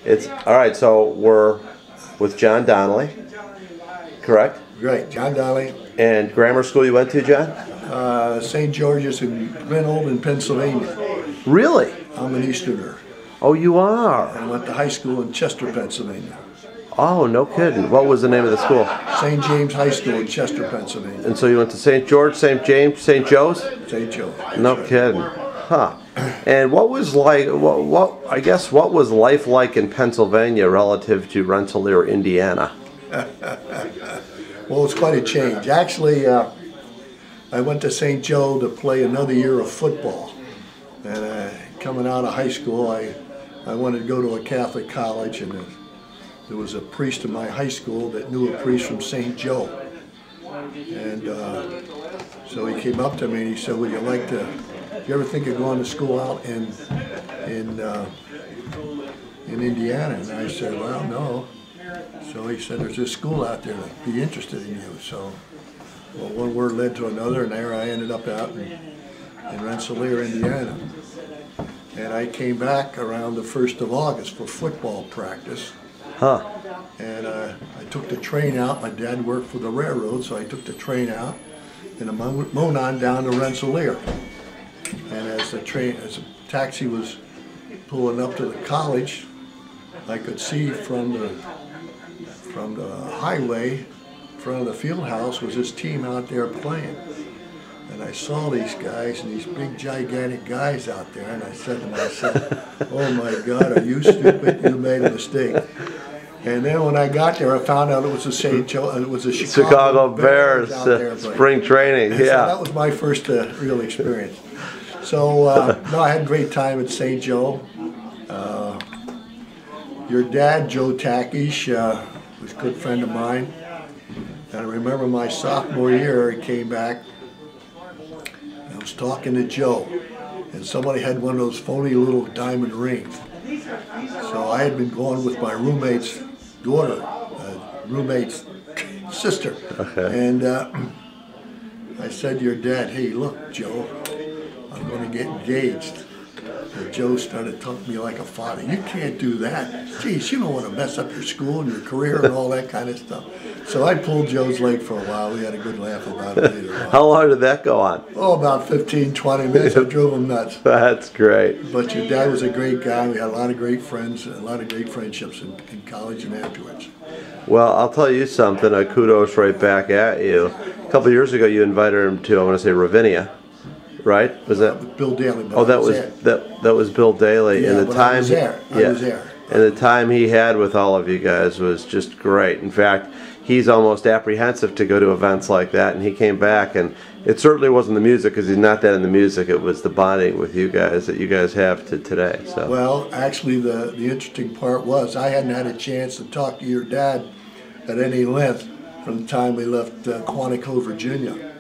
It's all right. So we're with John Donnelly, correct? Right, John Donnelly. And grammar school you went to, John? St. George's in Glenolden, in Pennsylvania. Really? I'm an Easterner. Oh, you are? I went to high school in Chester, Pennsylvania. Oh, no kidding. What was the name of the school? St. James High School in Chester, Pennsylvania. And so you went to St. George, St. James, St. Joe's? St. Joe. No kidding. Huh. And what was like, what was life like in Pennsylvania relative to Rensselaer, Indiana? Well, it's quite a change. Actually, I went to St. Joe to play another year of football. And coming out of high school, I wanted to go to a Catholic college, and there was a priest in my high school that knew a priest from St. Joe. And so he came up to me and he said, would you like to, you ever think of going to school out in Indiana? And I said, well, no. So he said, there's this school out there that'd be interested in you. So, well, one word led to another, and there I ended up out in Rensselaer, Indiana. And I came back around the 1st of August for football practice. Huh. And I took the train out. My dad worked for the railroad, so I took the train out and I mown on down to Rensselaer. And as the taxi was pulling up to the college, I could see from the highway in front of the field house was this team out there playing. And I saw these guys, and these big gigantic guys out there, and I said to myself, oh my God, are you stupid? You made a mistake. And then when I got there, I found out it was the Chicago Bears out there spring training. And yeah, so that was my first real experience. So no, I had a great time at St. Joe. Your dad, Joe Takish, was a good friend of mine. And I remember my sophomore year, he came back. I was talking to Joe, and somebody had one of those phony little diamond rings. So I had been going with my roommate's daughter, roommate's sister. Okay. And I said to your dad, hey, look, Joe, I'm going to get engaged. And Joe started talking to me like a father. You can't do that. Geez, you don't want to mess up your school and your career and all that kind of stuff. So I pulled Joe's leg for a while. We had a good laugh about it later on. How long did that go on? Oh, about 15, 20 minutes. I drove him nuts. That's great. But your dad was a great guy. We had a lot of great friends, a lot of great friendships in college and afterwards. Well, I'll tell you something. Kudos right back at you. A couple of years ago, you invited him to, I want to say, Ravinia. Right? Was that Bill Daly? Oh, that was Bill Daly. Yeah, and the time I was there. I was there. And the time he had with all of you guys was just great. In fact, he's almost apprehensive to go to events like that, and he came back, and it certainly wasn't the music, because he's not that in the music. It was the bonding with you guys that you guys have to today. So. Well, actually, the interesting part was I hadn't had a chance to talk to your dad at any length from the time we left Quantico, Virginia.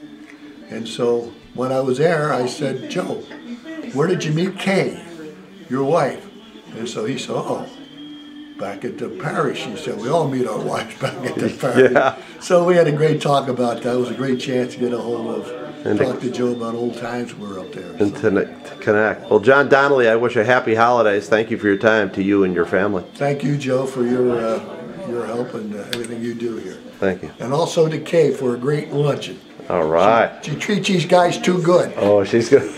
And so when I was there, I said, Joe, where did you meet Kay, your wife? And so he said, oh, back at the parish. He said, we all meet our wives back at the parish. Yeah. So we had a great talk about that. It was a great chance to get a hold of, and talk to Joe about old times when we were up there. And to connect. Well, John Donnelly, I wish you happy holidays. Thank you for your time, to you and your family. Thank you, Joe, for your help and everything you do here. Thank you. And also to Kay for a great luncheon. All right. She treats these guys too good. Oh, she's good.